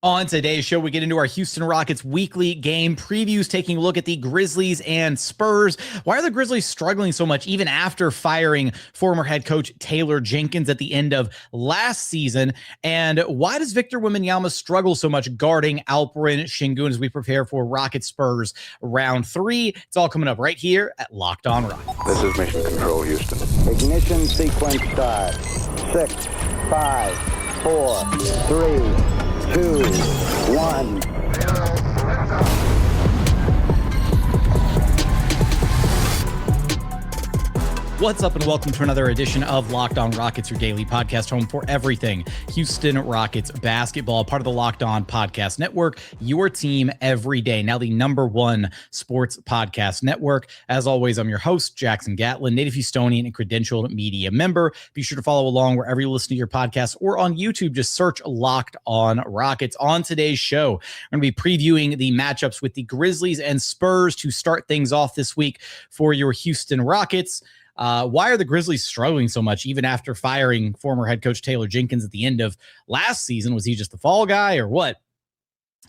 On today's show, we get into our Houston Rockets weekly game previews, taking a look at the Grizzlies and Spurs. Why are the Grizzlies struggling so much even after firing former head coach Taylor Jenkins at the end of last season? And why does Victor Wembanyama struggle so much guarding Alperen Sengun as we prepare for Rockets Spurs round 3? It's all coming up right here at Locked On Rockets. This is Mission Control, Houston. Ignition sequence start. 6, 5, 4, 3, 2, 1. What's up, and welcome to another edition of Locked On Rockets, your daily podcast home for everything Houston Rockets basketball, part of the Locked On Podcast Network, your team every day. Now the #1 sports podcast network. As always, I'm your host, Jackson Gatlin, native Houstonian and credentialed media member. Be sure to follow along wherever you listen to your podcast or on YouTube. Just search Locked On Rockets. On today's show, we're going to be previewing the matchups with the Grizzlies and Spurs to start things off this week for your Houston Rockets. Why are the Grizzlies struggling so much even after firing former head coach Taylor Jenkins at the end of last season? Was he just the fall guy or what?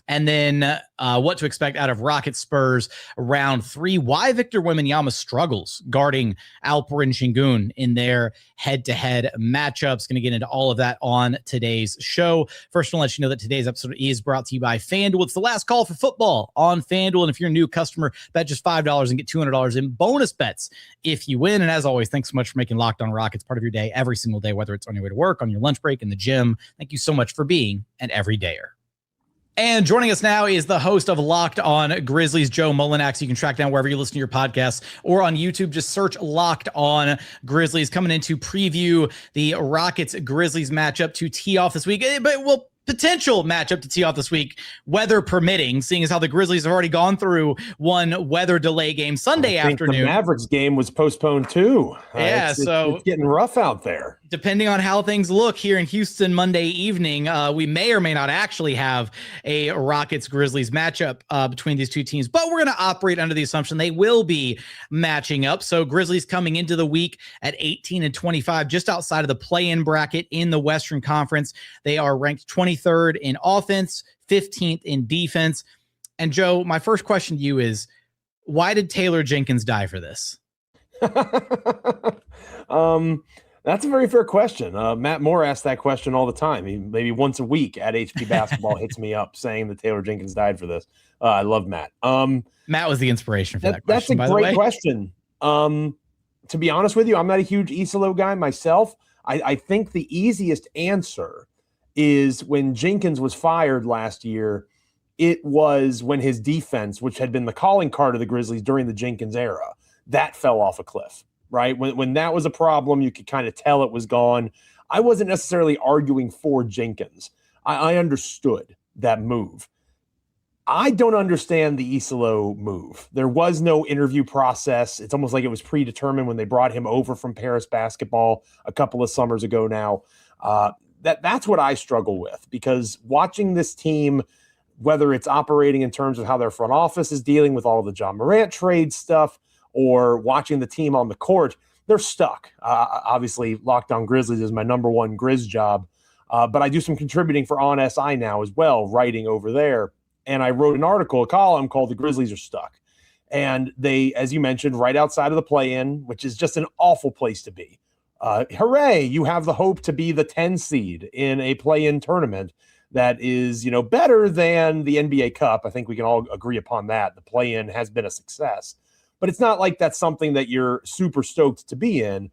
And then what to expect out of Rockets Spurs round 3. Why Victor Wembanyama struggles guarding Alperen Sengun in their head-to-head matchups. Going to get into all of that on today's show. First, I want to let you know that today's episode is brought to you by FanDuel. It's the last call for football on FanDuel. And if you're a new customer, bet just $5 and get $200 in bonus bets if you win. And as always, thanks so much for making Locked On Rockets part of your day every single day, whether it's on your way to work, on your lunch break, in the gym. Thank you so much for being an everydayer. And joining us now is the host of Locked On Grizzlies, Joe Mullinax. You can track down wherever you listen to your podcasts or on YouTube. Just search Locked On Grizzlies. Coming in to preview the Rockets-Grizzlies matchup to tee off this week. But we'll potential matchup to tee off this week, weather permitting, seeing as how the Grizzlies have already gone through one weather delay game Sunday afternoon. The Mavericks game was postponed too. Yeah, it's getting rough out there. Depending on how things look here in Houston Monday evening, we may or may not actually have a Rockets-Grizzlies matchup between these two teams, but we're going to operate under the assumption they will be matching up. So Grizzlies coming into the week at 18-25, just outside of the play-in bracket in the Western Conference. They are ranked 23rd in offense, 15th in defense. And Joe, my first question to you is, why did Taylor Jenkins die for this? That's a very fair question. Matt Moore asks that question all the time. He, maybe once a week at HP Basketball hits me up saying that Taylor Jenkins died for this. I love Matt. Matt was the inspiration for that question, That's a great question. To be honest with you, I'm not a huge Isolo guy myself. I think the easiest answer is when Jenkins was fired last year, it was when his defense, which had been the calling card of the Grizzlies during the Jenkins era, that fell off a cliff. Right? When that was a problem, you could kind of tell it was gone. I wasn't necessarily arguing for Jenkins. I understood that move. I don't understand the Isolo move. There was no interview process. It's almost like it was predetermined when they brought him over from Paris basketball a couple of summers ago now. That's what I struggle with, because watching this team, whether it's operating in terms of how their front office is dealing with all the Ja Morant trade stuff, or watching the team on the court, they're stuck. Obviously, Locked On Grizzlies is my #1 Grizz job, but I do some contributing for On SI now as well, writing over there. And I wrote an article, a column called "The Grizzlies Are Stuck." And they, as you mentioned, right outside of the play-in, which is just an awful place to be. Hooray, you have the hope to be the 10 seed in a play-in tournament that is, better than the NBA Cup. I think we can all agree upon that. The play-in has been a success. But it's not like that's something that you're super stoked to be in.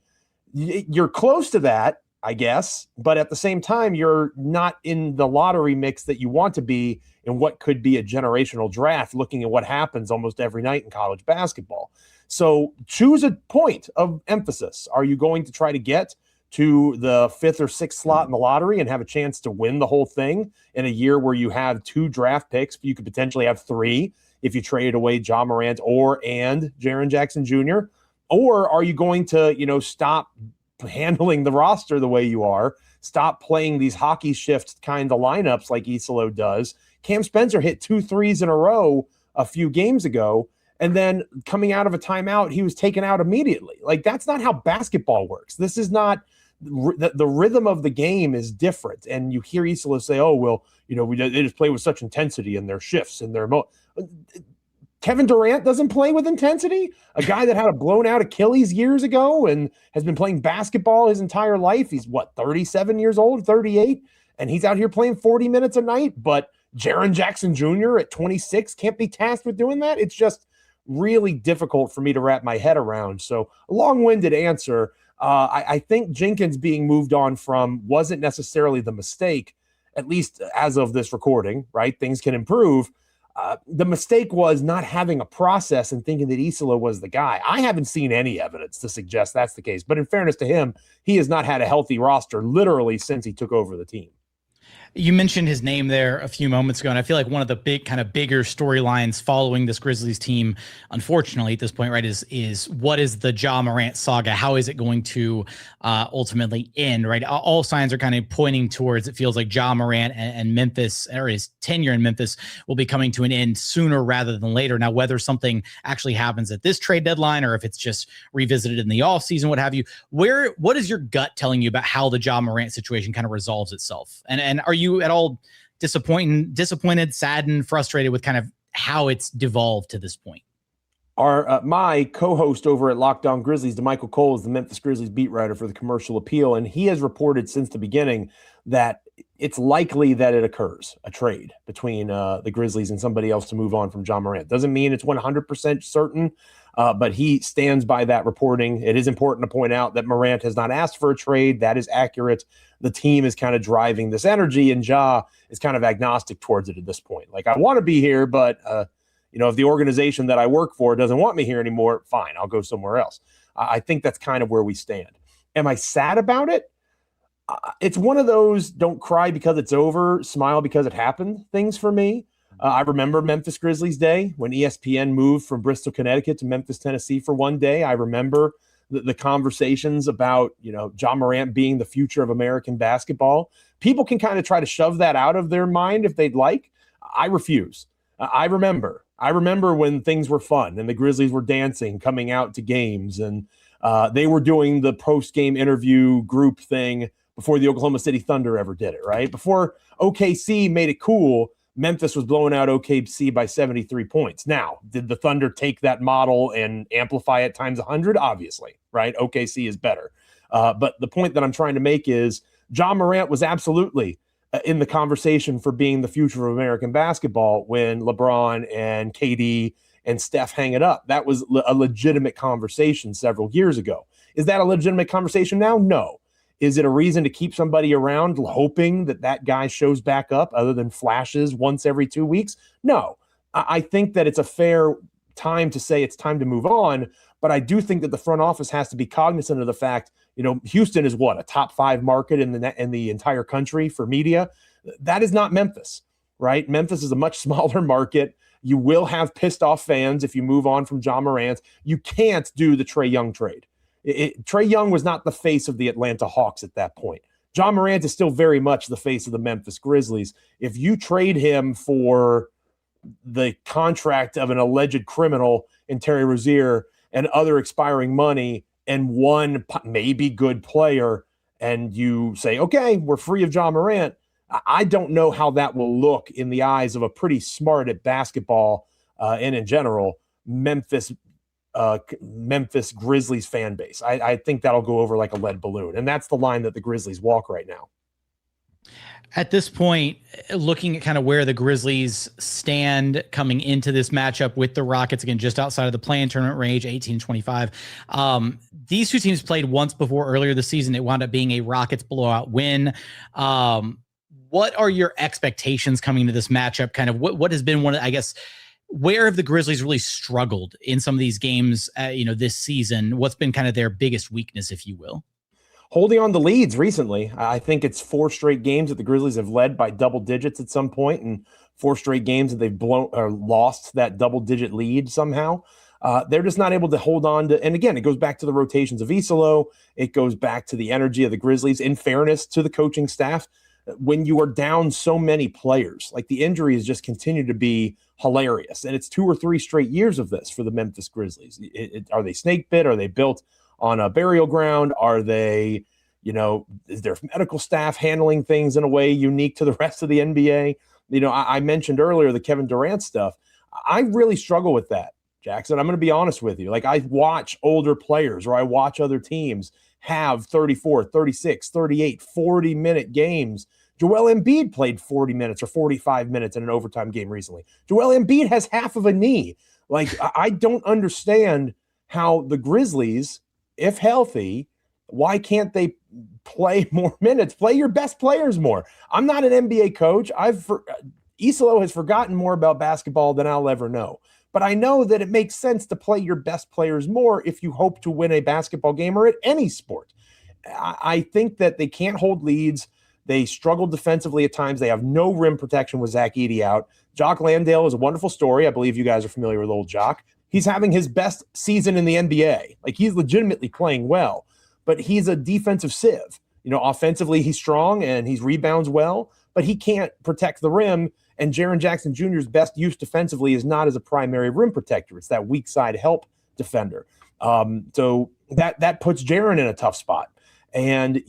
You're close to that, I guess, but at the same time, you're not in the lottery mix that you want to be in what could be a generational draft, looking at what happens almost every night in college basketball. So choose a point of emphasis. Are you going to try to get to the 5th or 6th slot in the lottery and have a chance to win the whole thing in a year where you have 2 draft picks? You could potentially have 3 if you traded away Ja Morant and Jaren Jackson Jr., or are you going to, stop handling the roster the way you are, stop playing these hockey shift kind of lineups like Isolo does? Cam Spencer hit 2 threes in a row a few games ago, and then coming out of a timeout, he was taken out immediately. Like, that's not how basketball works. This is not the rhythm of the game is different. And you hear Isola say, oh, well, they just play with such intensity in their shifts and their Kevin Durant doesn't play with intensity. A guy that had a blown out Achilles years ago and has been playing basketball his entire life. He's 37 years old, 38, and he's out here playing 40 minutes a night. But Jaren Jackson Jr. at 26 can't be tasked with doing that. It's just really difficult for me to wrap my head around. So a long-winded answer. I think Jenkins being moved on from wasn't necessarily the mistake, at least as of this recording, right? Things can improve. The mistake was not having a process and thinking that Isola was the guy. I haven't seen any evidence to suggest that's the case. But in fairness to him, he has not had a healthy roster literally since he took over the team. You mentioned his name there a few moments ago, and I feel like one of the bigger storylines following this Grizzlies team, unfortunately at this point, right, is what is the Ja Morant saga? How is it going to ultimately end, right? All signs are kind of pointing towards, it feels like Ja Morant and Memphis, or his tenure in Memphis, will be coming to an end sooner rather than later. Now, whether something actually happens at this trade deadline or if it's just revisited in the offseason, what have you, what is your gut telling you about how the Ja Morant situation kind of resolves itself? And are you at all disappointed, saddened, frustrated with kind of how it's devolved to this point? My co-host over at Locked On Grizzlies, DeMichael Cole, is the Memphis Grizzlies beat writer for the Commercial Appeal, and he has reported since the beginning that it's likely that it occurs, a trade between the Grizzlies and somebody else to move on from Ja Morant. Doesn't mean it's 100% certain, but he stands by that reporting. It is important to point out that Morant has not asked for a trade. That is accurate. The team is kind of driving this energy, and Ja is kind of agnostic towards it at this point. Like, I want to be here, but if the organization that I work for doesn't want me here anymore, fine, I'll go somewhere else. I think that's kind of where we stand. Am I sad about it? It's one of those don't cry because it's over, smile because it happened things for me. I remember Memphis Grizzlies Day when ESPN moved from Bristol, Connecticut to Memphis, Tennessee for one day. I remember the conversations about, Ja Morant being the future of American basketball. People can kind of try to shove that out of their mind if they'd like. I refuse. I remember when things were fun and the Grizzlies were dancing, coming out to games, and they were doing the post-game interview group thing before the Oklahoma City Thunder ever did it, right? Before OKC made it cool, Memphis was blowing out OKC by 73 points. Now, did the Thunder take that model and amplify it times 100? Obviously, right? OKC is better. But the point that I'm trying to make is Ja Morant was absolutely in the conversation for being the future of American basketball when LeBron and KD and Steph hang it up. That was a legitimate conversation several years ago. Is that a legitimate conversation now? No. Is it a reason to keep somebody around hoping that guy shows back up other than flashes once every 2 weeks? No. I think that it's a fair time to say it's time to move on, but I do think that the front office has to be cognizant of the fact, Houston is a top 5 market in the entire country for media. That is not Memphis, right? Memphis is a much smaller market. You will have pissed off fans if you move on from Ja Morant. You can't do the Trae Young trade. Trae Young was not the face of the Atlanta Hawks at that point. Ja Morant is still very much the face of the Memphis Grizzlies. If you trade him for the contract of an alleged criminal in Terry Rozier and other expiring money and one maybe good player, and you say, okay, we're free of Ja Morant, I don't know how that will look in the eyes of a pretty smart at basketball and in general Memphis Grizzlies fan base. I think that'll go over like a lead balloon. And that's the line that the Grizzlies walk right now. At this point, looking at kind of where the Grizzlies stand coming into this matchup with the Rockets, again, just outside of the play-in tournament range, 18-25. These two teams played once before earlier this season. It wound up being a Rockets blowout win. What are your expectations coming into this matchup? Kind of what has been one of, I guess, where have the Grizzlies really struggled in some of these games, this season? What's been kind of their biggest weakness, if you will? Holding on to leads recently. I think it's 4 straight games that the Grizzlies have led by double digits at some point, and 4 straight games that they've blown or lost that double-digit lead somehow. They're just not able to hold on to, and again, it goes back to the rotations of Isola. It goes back to the energy of the Grizzlies. In fairness to the coaching staff, when you are down so many players, like the injuries just continue to be hilarious. And it's 2 or 3 straight years of this for the Memphis Grizzlies. Are they snake bit? Are they built on a burial ground? Are they Is their medical staff handling things in a way unique to the rest of the NBA? I mentioned earlier the Kevin Durant stuff. I really struggle with that, Jackson. I'm going to be honest with you. Like, I watch older players, or I watch other teams have 34, 36, 38, 40-minute games. Joel Embiid played 40 minutes or 45 minutes in an overtime game recently. Joel Embiid has half of a knee. Like, I don't understand how the Grizzlies, if healthy, why can't they play more minutes? Play your best players more. I'm not an NBA coach. Isolo has forgotten more about basketball than I'll ever know. But I know that it makes sense to play your best players more if you hope to win a basketball game or at any sport. I think that they can't hold leads. They struggle defensively at times. They have no rim protection with Zach Edey out. Jock Landale is a wonderful story. I believe you guys are familiar with old Jock. He's having his best season in the NBA. Like, he's legitimately playing well, but he's a defensive sieve. Offensively, he's strong and he rebounds well, but he can't protect the rim. And Jaren Jackson Jr.'s best use defensively is not as a primary rim protector. It's that weak side help defender. So that puts Jaren in a tough spot. And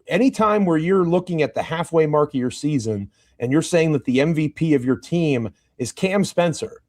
anytime where you're looking at the halfway mark of your season and you're saying that the MVP of your team is Cam Spencer,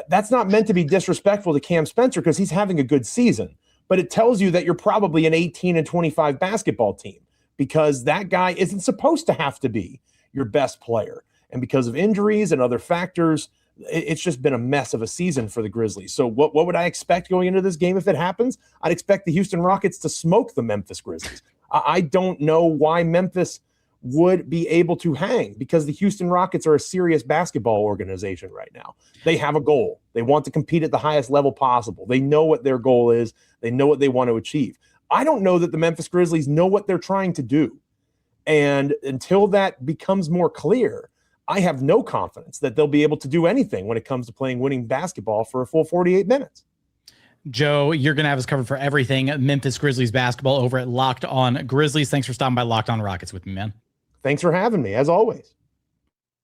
that's not meant to be disrespectful to Cam Spencer because he's having a good season. But it tells you that you're probably an 18-25 basketball team because that guy isn't supposed to have to be your best player. And because of injuries and other factors, it's just been a mess of a season for the Grizzlies. So what would I expect going into this game if it happens? I'd expect the Houston Rockets to smoke the Memphis Grizzlies. I don't know why Memphis would be able to hang because the Houston Rockets are a serious basketball organization right now. They have a goal. They want to compete at the highest level possible. They know what their goal is. They know what they want to achieve. I don't know that the Memphis Grizzlies know what they're trying to do. And until that becomes more clear, I have no confidence that they'll be able to do anything when it comes to playing winning basketball for a full 48 minutes. Joe, you're going to have us covered for everything Memphis Grizzlies basketball over at Locked On Grizzlies. Thanks for stopping by Locked On Rockets with me, man. Thanks for having me, as always.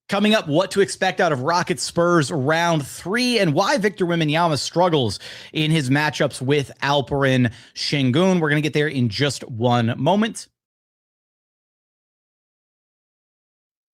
Coming up, what to expect out of Rockets Spurs round 3 and why Victor Wembanyama struggles in his matchups with Alperen Sengun. We're going to get there in just one moment.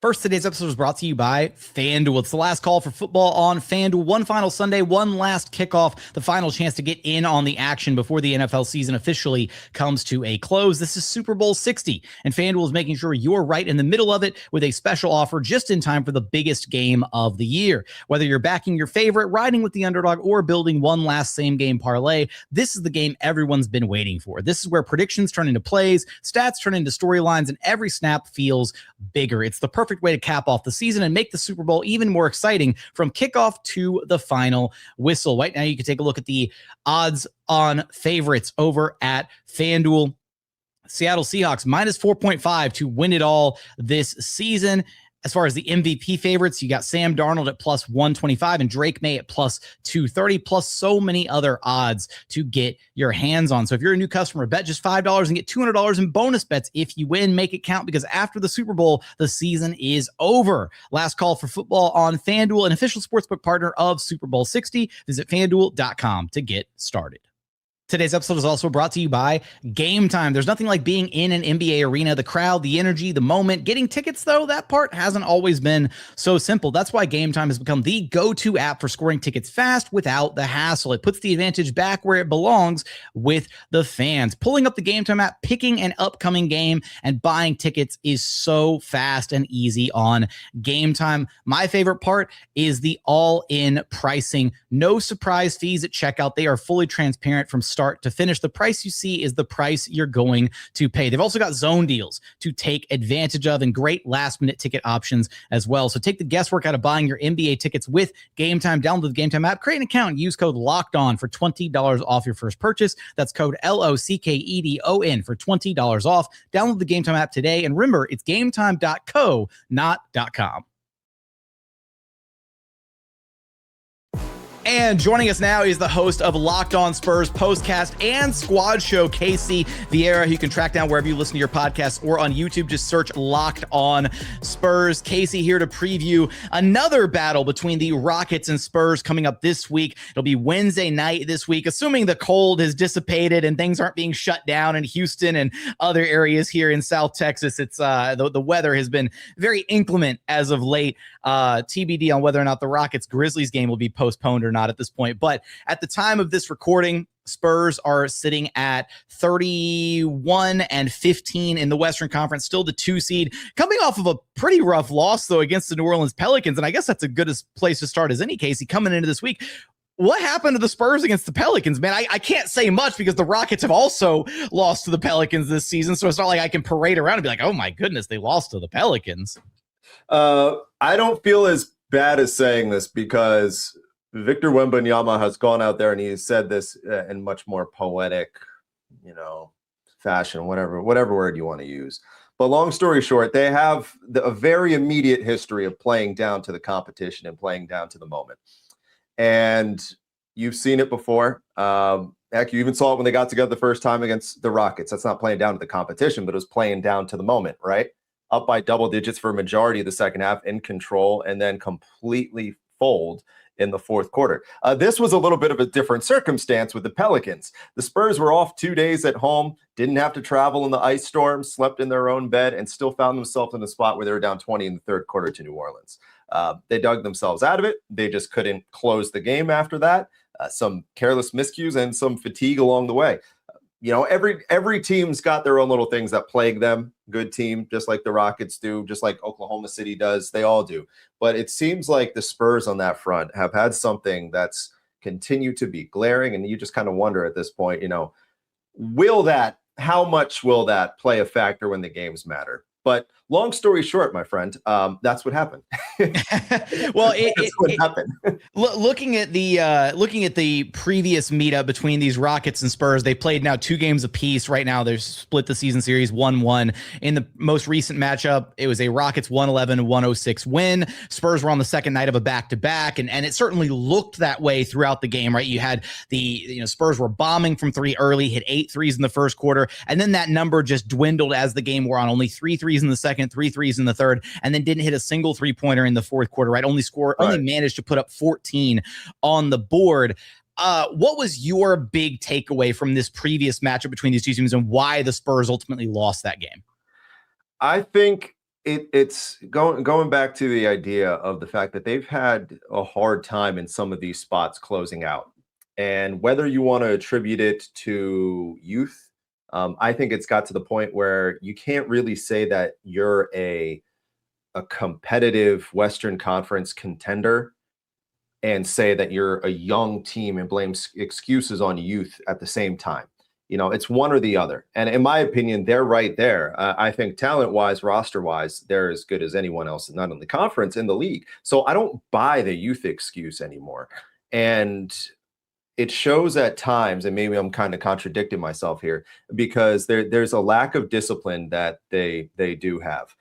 First, today's episode is brought to you by FanDuel. It's the last call for football on FanDuel. One final Sunday, one last kickoff, the final chance to get in on the action before the NFL season officially comes to a close. This is Super Bowl 60, and FanDuel is making sure you're right in the middle of it with a special offer just in time for the biggest game of the year. Whether you're backing your favorite, riding with the underdog, or building one last same-game parlay, this is the game everyone's been waiting for. This is where predictions turn into plays, stats turn into storylines, and every snap feels bigger. It's the perfect way to cap off the season and make the Super Bowl even more exciting from kickoff to the final whistle. Right now, you can take a look at the odds on favorites over at FanDuel. Seattle Seahawks minus 4.5 to win it all this season. As far as the MVP favorites, you got Sam Darnold at plus 125 and Drake May at plus 230, plus so many other odds to get your hands on. So if you're a new customer, bet just $5 and get $200 in bonus bets if you win. Make it count because after the Super Bowl, the season is over. Last call for football on FanDuel, an official sportsbook partner of Super Bowl 60. Visit FanDuel.com to get started. Today's episode is also brought to you by GameTime. There's nothing like being in an NBA arena, the crowd, the energy, the moment. Getting tickets, though, that part hasn't always been so simple. That's why GameTime has become the go-to app for scoring tickets fast without the hassle. It puts the advantage back where it belongs with the fans. Pulling up the GameTime app, picking an upcoming game, and buying tickets is so fast and easy on GameTime. My favorite part is the all-in pricing. No surprise fees at checkout. They are fully transparent from start to finish. The price you see is the price you're going to pay. They've also got zone deals to take advantage of and great last minute ticket options as well. So take the guesswork out of buying your NBA tickets with GameTime. Download the GameTime app, create an account, and use code LOCKEDON for $20 off your first purchase. That's code LOCKEDON for $20 off. Download the GameTime app today. And remember, it's gametime.co, not .com. And joining us now is the host of Locked On Spurs postcast and squad show, Casey Viera, who you can track down wherever you listen to your podcasts or on YouTube. Just search Locked On Spurs. Casey here to preview another battle between the Rockets and Spurs coming up this week. It'll be Wednesday night this week, assuming the cold has dissipated and things aren't being shut down in Houston and other areas here in South Texas. It's the weather has been very inclement as of late. TBD on whether or not the Rockets Grizzlies game will be postponed or not at this point. But at the time of this recording, Spurs are sitting at 31-15 in the Western Conference, still the 2 seed, coming off of a pretty rough loss, though, against the New Orleans Pelicans. And I guess that's a good place to start as any, Casey, coming into this week. What happened to the Spurs against the Pelicans, man? I can't say much because the Rockets have also lost to the Pelicans this season. So it's not like I can parade around and be like, oh, my goodness, they lost to the Pelicans. I don't feel as bad as saying this because Victor Wembanyama has gone out there and he's said this in much more poetic, fashion, whatever word you want to use. But long story short, they have a very immediate history of playing down to the competition and playing down to the moment. And you've seen it before. Heck, you even saw it when they got together the first time against the Rockets. That's not playing down to the competition, but it was playing down to the moment, right? Up by double digits for a majority of the second half, in control, and then completely fold in the fourth quarter. This was a little bit of a different circumstance with the Pelicans. The Spurs were off 2 days at home, didn't have to travel in the ice storm, slept in their own bed, and still found themselves in a spot where they were down 20 in the third quarter to New Orleans. They dug themselves out of it. They just couldn't close the game after that. Some careless miscues and some fatigue along the way. Every team's got their own little things that plague them. Good team, just like the Rockets do, just like Oklahoma City does. They all do. But it seems like the Spurs on that front have had something that's continued to be glaring. And you just kind of wonder at this point, how much will that play a factor when the games matter? But long story short, my friend, that's what happened. Well, what happened. Looking at the previous meetup between these Rockets and Spurs, they played now 2 games apiece. Right now, they've split the season series 1-1. In the most recent matchup, it was a Rockets 111-106 win. Spurs were on the second night of a back-to-back, and it certainly looked that way throughout the game. Right, you had the Spurs were bombing from 3 early, hit 8 threes in the first quarter, and then that number just dwindled as the game wore on. Only 3 threes in the second, 3 threes in the third, and then didn't hit a single 3-pointer in the fourth quarter, right? Only managed to put up 14 on the board. What was your big takeaway from this previous matchup between these two teams and why the Spurs ultimately lost that game? I think it's going back to the idea of the fact that they've had a hard time in some of these spots closing out. And whether you want to attribute it to youth, I think it's got to the point where you can't really say that you're a competitive Western Conference contender and say that you're a young team and blame excuses on youth at the same time. It's one or the other. And in my opinion, they're right there. I think talent-wise, roster-wise, they're as good as anyone else, not in the conference, in the league. So I don't buy the youth excuse anymore. And it shows at times, and maybe I'm kind of contradicting myself here, because there's a lack of discipline that they do have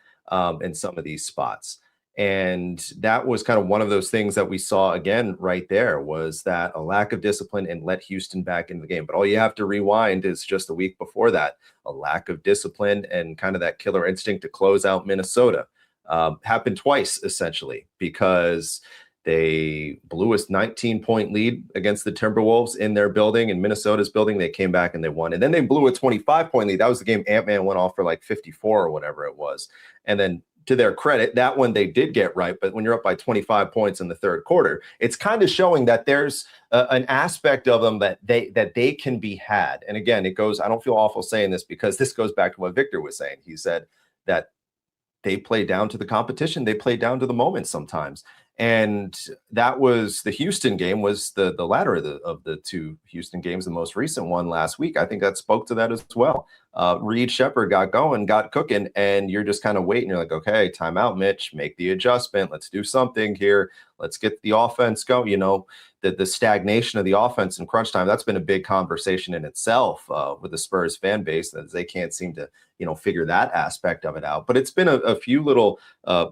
in some of these spots. And that was kind of one of those things that we saw again right there, was that a lack of discipline and let Houston back into the game. But all you have to rewind is just a week before that, a lack of discipline and kind of that killer instinct to close out Minnesota happened twice, essentially, because they blew a 19-point lead against the Timberwolves in their building, in Minnesota's building. They came back and they won. And then they blew a 25-point lead. That was the game Ant-Man went off for like 54 or whatever it was. And then to their credit, that one they did get right. But when you're up by 25 points in the third quarter, it's kind of showing that there's an aspect of them that they can be had. And again, it goes, I don't feel awful saying this because this goes back to what Victor was saying. He said that they play down to the competition. They play down to the moment sometimes. And that was the Houston game, was the latter of the 2 Houston games, the most recent one last week. I think that spoke to that as well. Reed Shepherd got going, got cooking, and you're just kind of waiting. You're like, okay, timeout, Mitch, make the adjustment. Let's do something here. Let's get the offense going. the stagnation of the offense in crunch time, that's been a big conversation in itself with the Spurs fan base, as they can't seem to, figure that aspect of it out. But it's been a few little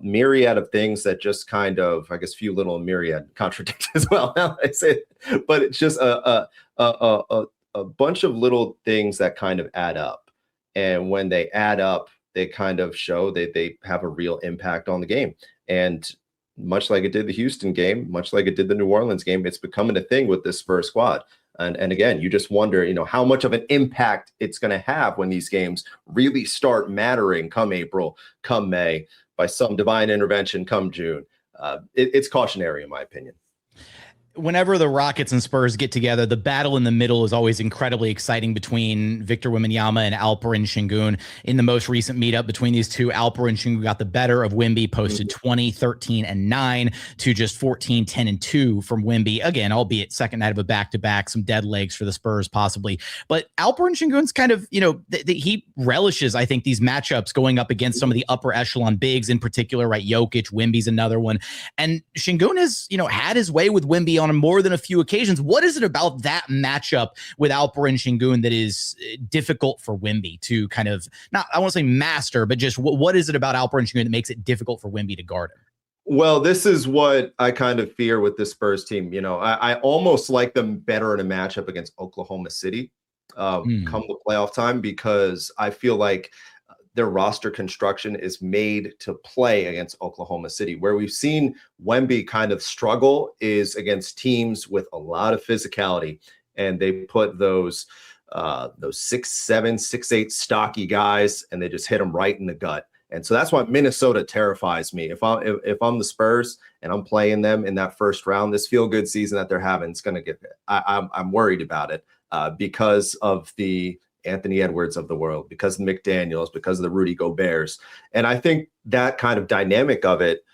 myriad of things that just kind of, I guess, few little myriad contradict as well. Now I say it, but it's just a bunch of little things that kind of add up. And when they add up, they kind of show that they have a real impact on the game. And much like it did the Houston game, much like it did the New Orleans game, it's becoming a thing with this Spurs squad. And again, you just wonder, how much of an impact it's going to have when these games really start mattering come April, come May, by some divine intervention come June. It's cautionary, in my opinion. Whenever the Rockets and Spurs get together, the battle in the middle is always incredibly exciting between Victor Wembanyama and Alperen Sengun. In the most recent meetup between these two, Alperen Sengun got the better of Wemby, posted 20, 13, and 9 to just 14, 10, and 2 from Wemby. Again, albeit second night of a back-to-back, some dead legs for the Spurs possibly. But Alperen Sengun's kind of, he relishes, I think, these matchups going up against some of the upper echelon bigs in particular, right? Jokic, Wemby's another one. And Sengun has, had his way with Wemby on more than a few occasions. What is it about that matchup with Alperen Sengun that is difficult for Wemby to kind of, not, I want to say master, but just what is it about Alperen Sengun that makes it difficult for Wemby to guard him? Well, this is what I kind of fear with this Spurs team. I almost like them better in a matchup against Oklahoma City come the playoff time, because I feel like their roster construction is made to play against Oklahoma City. Where we've seen Wemby kind of struggle is against teams with a lot of physicality, and they put those 6'7", 6'8" stocky guys, and they just hit them right in the gut. And so that's why Minnesota terrifies me. If I'm the Spurs and I'm playing them in that first round, this feel-good season that they're having, it's going to get. I'm worried about it because of the Anthony Edwards of the world, because of McDaniels, because of the Rudy Goberts. And I think that kind of dynamic of it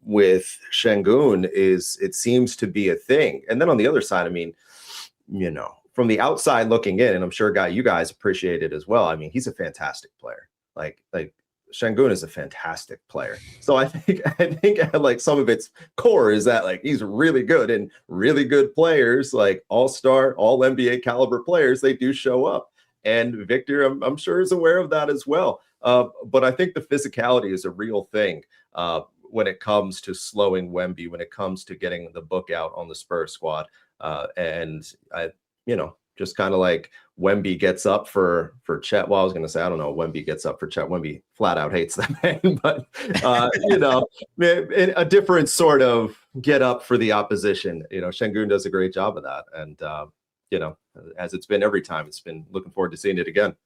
with Sengun it seems to be a thing. And then on the other side, from the outside looking in, and I'm sure you guys appreciate it as well. He's a fantastic player. Like Sengun is a fantastic player. So I think like some of its core is that like he's really good, and really good players, like all-star, all NBA caliber players, they do show up. And Victor, I'm sure, is aware of that as well. But I think the physicality is a real thing when it comes to slowing Wemby, when it comes to getting the book out on the Spurs squad. And I, just kind of like Wemby gets up for Chet. Well, I was going to say, I don't know, Wemby gets up for Chet. Wemby flat out hates that man, but a different sort of get up for the opposition. Sengun does a great job of that. And, as it's been every time, it's been looking forward to seeing it again.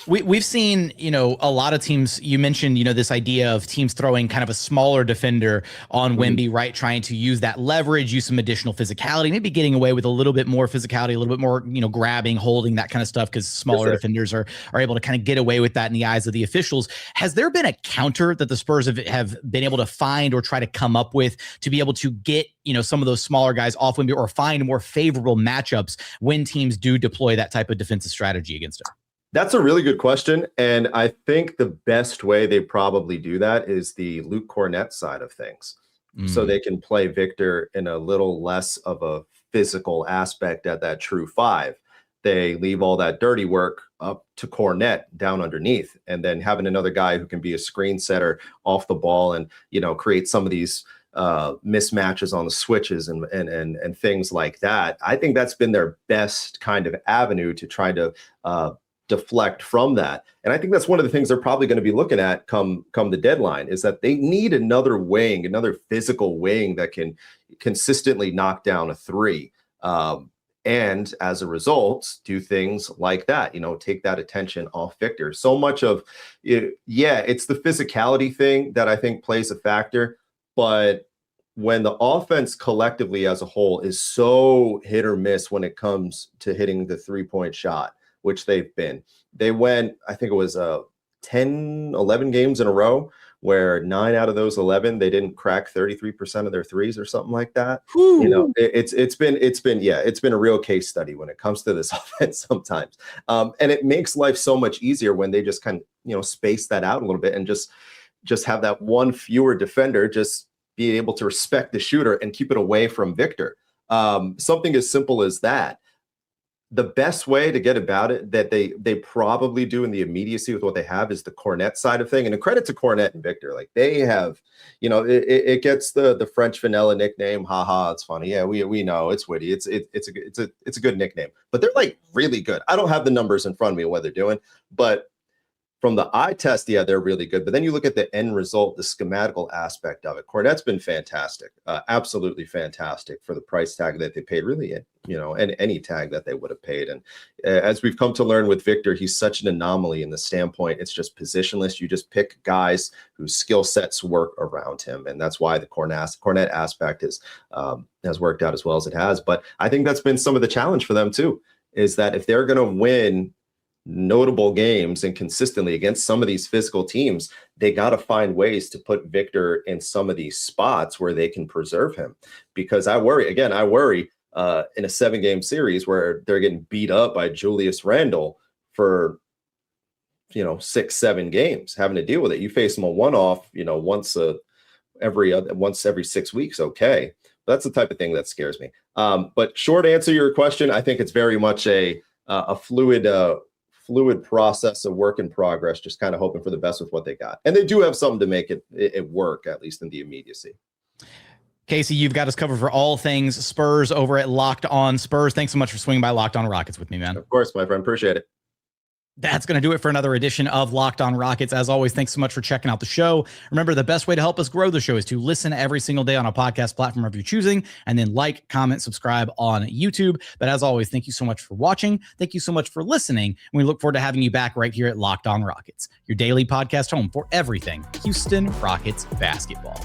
We've seen, a lot of teams, you mentioned, this idea of teams throwing kind of a smaller defender on Wemby, right? Trying to use that leverage, use some additional physicality, maybe getting away with a little bit more physicality, a little bit more, grabbing, holding, that kind of stuff, because smaller defenders are able to kind of get away with that in the eyes of the officials. Has there been a counter that the Spurs have been able to find or try to come up with to be able to get, some of those smaller guys off Wemby, or find more favorable matchups when teams do deploy that type of defensive strategy against him? That's a really good question. And I think the best way they probably do that is the Luke Cornett side of things. So they can play Victor in a little less of a physical aspect at that true 5. They leave all that dirty work up to Cornett down underneath, and then having another guy who can be a screen setter off the ball and, create some of these mismatches on the switches and things like that. I think that's been their best kind of avenue to try to deflect from that. And I think that's one of the things they're probably going to be looking at come the deadline, is that they need another wing, another physical wing that can consistently knock down a 3. And as a result, do things like that, take that attention off Victor. So much of it, it's the physicality thing that I think plays a factor. But when the offense collectively as a whole is so hit or miss when it comes to hitting the 3-point shot, which they went, I think it was 10, 11 games in a row where 9 out of those 11, they didn't crack 33% of their threes or something like that. It's been a real case study when it comes to this offense sometimes. And it makes life so much easier when they just kind of, space that out a little bit and just have that one fewer defender, just be able to respect the shooter and keep it away from Victor. Something as simple as that. The best way to get about it that they probably do in the immediacy with what they have is the Cornet side of thing. And a credit to Cornet and Victor, like they have, it gets the French vanilla nickname. Haha, it's funny. Yeah, we know it's witty. It's a good nickname, but they're like really good. I don't have the numbers in front of me of what they're doing, but from the eye test, yeah, they're really good. But then you look at the end result, the schematical aspect of it. Cornet's been fantastic, absolutely fantastic for the price tag that they paid, really, and any tag that they would have paid. And as we've come to learn with Victor, he's such an anomaly in the standpoint. It's just positionless. You just pick guys whose skill sets work around him. And that's why the Cornet aspect has worked out as well as it has. But I think that's been some of the challenge for them too, is that if they're going to win notable games and consistently against some of these physical teams, they got to find ways to put Victor in some of these spots where they can preserve him. Because I worry in a 7-game series where they're getting beat up by Julius Randle for 6-7 games, having to deal with it. You face them a one-off, once every 6 weeks. Okay. That's the type of thing that scares me. But short answer to your question, I think it's very much a fluid process, of work in progress, just kind of hoping for the best with what they got. And they do have something to make it work, at least in the immediacy. Casey, you've got us covered for all things Spurs over at Locked On Spurs. Thanks so much for swinging by Locked On Rockets with me, man. Of course, my friend. Appreciate it. That's going to do it for another edition of Locked On Rockets. As always, thanks so much for checking out the show. Remember, the best way to help us grow the show is to listen every single day on a podcast platform of your choosing, and then like, comment, subscribe on YouTube. But as always, thank you so much for watching. Thank you so much for listening. And we look forward to having you back right here at Locked On Rockets, your daily podcast home for everything Houston Rockets basketball.